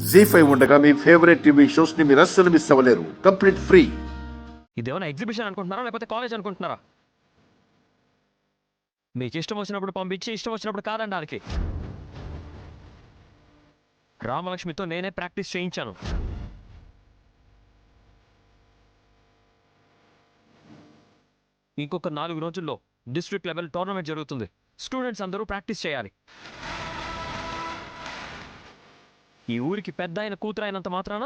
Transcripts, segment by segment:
జీ5 ఉండగా మీ favourite TV shows ని మీరు అస్సలు మిస్ అవ్వలేరు. Complete free. ఇదేమైనా ఎగ్జిబిషన్ అనుకుంటున్నారా లేకపోతే కాలేజ్ అనుకుంటున్నారా? మీకు ఇష్టం వచ్చినప్పుడు పంపించి ఇష్టం వచ్చినప్పుడు కాదనడానికి. రామలక్ష్మితో నేనే ప్రాక్టీస్ చేయించాను. ఇంకొక 4 రోజుల్లో డిస్ట్రిక్ట్ లెవెల్ టోర్నమెంట్ జరుగుతుంది. స్టూడెంట్స్ అందరూ ప్రాక్టీస్ చేయాలి. ఈ ఊరికి పెద్ద అయిన కూతురు అయినంత మాత్రాన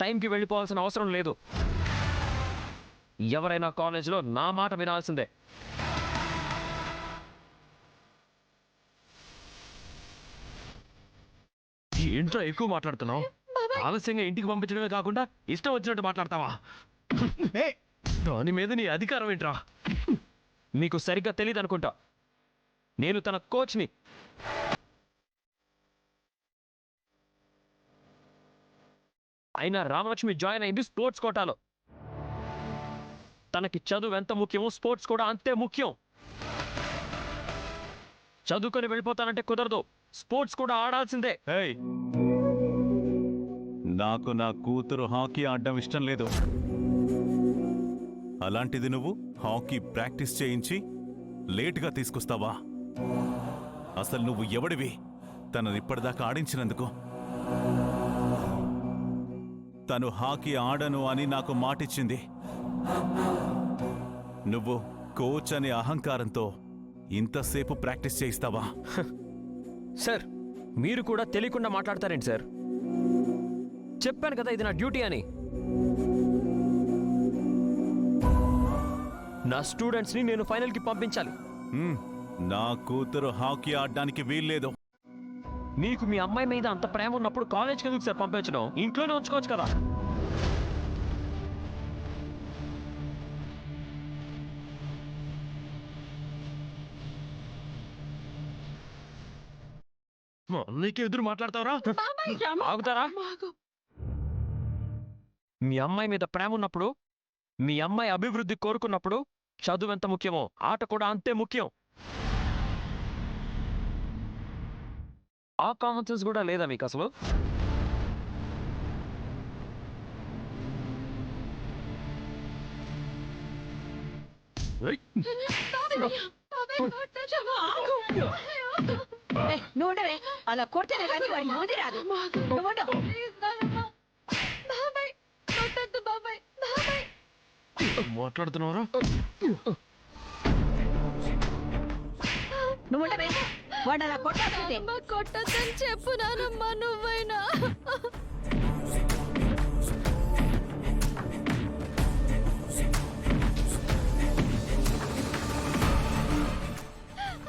టైంకి వెళ్ళిపోవాల్సిన అవసరం లేదు. ఎవరైనా కాలేజీలో నా మాట వినాల్సిందే. ఏంట్రా ఎక్కువ మాట్లాడుతున్నావు? ఆలస్యంగా ఇంటికి పంపించడమే కాకుండా ఇష్టం వచ్చినట్టు మాట్లాడతావా? దాని మీద నీ అధికారం ఏంట్రా? నీకు సరిగ్గా తెలియదు అనుకుంటా. నేను తన కోచ్ని. అయినా రామలక్ష్మి జాయిన్ అయింది స్పోర్ట్స్ కోటాలో. తనకి చదువు ఎంత ముఖ్యమో స్పోర్ట్స్ కూడా అంతే ముఖ్యం. చదువుకొని వెళ్ళిపోతానంటే కుదరదు. స్పోర్ట్స్ కూడా ఆడాల్సిందే. నాకు నా కూతురు హాకీ ఆడడం ఇష్టం లేదు. అలాంటిది నువ్వు హాకీ ప్రాక్టీస్ చేయించి లేటుగా తీసుకొస్తావా? అసలు నువ్వు ఎవడివి తనని ఇప్పటిదాకా ఆడించినందుకు? తను హాకీ ఆడను అని నాకు మాటిచ్చింది. నువ్వు కోచ్ అనే అహంకారంతో ఇంతసేపు ప్రాక్టీస్ చేయిస్తావా? సార్, మీరు కూడా తెలియకుండా మాట్లాడతారేంటి సార్? చెప్పాను కదా ఇది నా డ్యూటీ అని. నా స్టూడెంట్స్ని నేను ఫైనల్కి పంపించాలి. నా కూతురు హాకీ ఆడడానికి వీల్లేదు. మీకు మీ అమ్మాయి మీద అంత ప్రేమ ఉన్నప్పుడు కాలేజ్కి ఎందుకు సార్ పంపించడం? ఇంట్లోనే ఉంచుకోవచ్చు కదా. నీకు ఎదురు మాట్లాడతావరా? ఆగుతారా? మీ అమ్మాయి మీద ప్రేమ ఉన్నప్పుడు, మీ అమ్మాయి అభివృద్ధి కోరుకున్నప్పుడు చదువు ఎంత ముఖ్యమో ఆట కూడా అంతే ముఖ్యం. ఆ కామన్ సెన్స్ కూడా లేదా మీకు అసలు? నువ్వుండవే, అలా కొడితేనే కానీ వాడి మోది రాదు. మాట్లాడుతున్నారా? నువ్వుండవే, వాడు అలా కొట్టాల్సిందే. కొట్టద్దని చెప్పు నానమ్మా నువ్వైనా.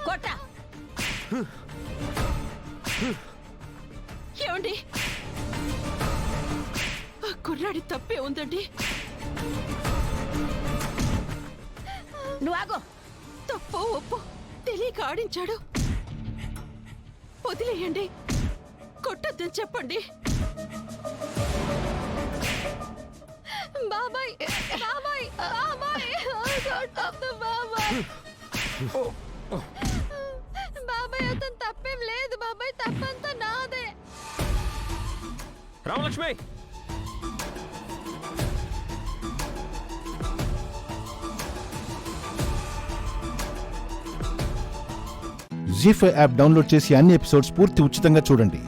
కొట్ట. ఏమండి, ఆ కుర్రాడి తప్పే ఉందండి. నువ్వు ఆగో. తప్పు ఒప్పు తెలియక ఆడించాడు. వదిలేయండి, కొట్టొద్దని చెప్పండి. బాబాయ్ బాబాయ్ బాబాయ్ కొట్టొద్దు బాబాయ్. బాబాయ్ అతను తప్పేం లేదు బాబాయ్, తప్పంతా నాదే. రామలక్ష్మి, జీ5 యాప్ డౌన్లోడ్ చేసి అన్ని ఎపిసోడ్స్ పూర్తి ఉచితంగా చూడండి.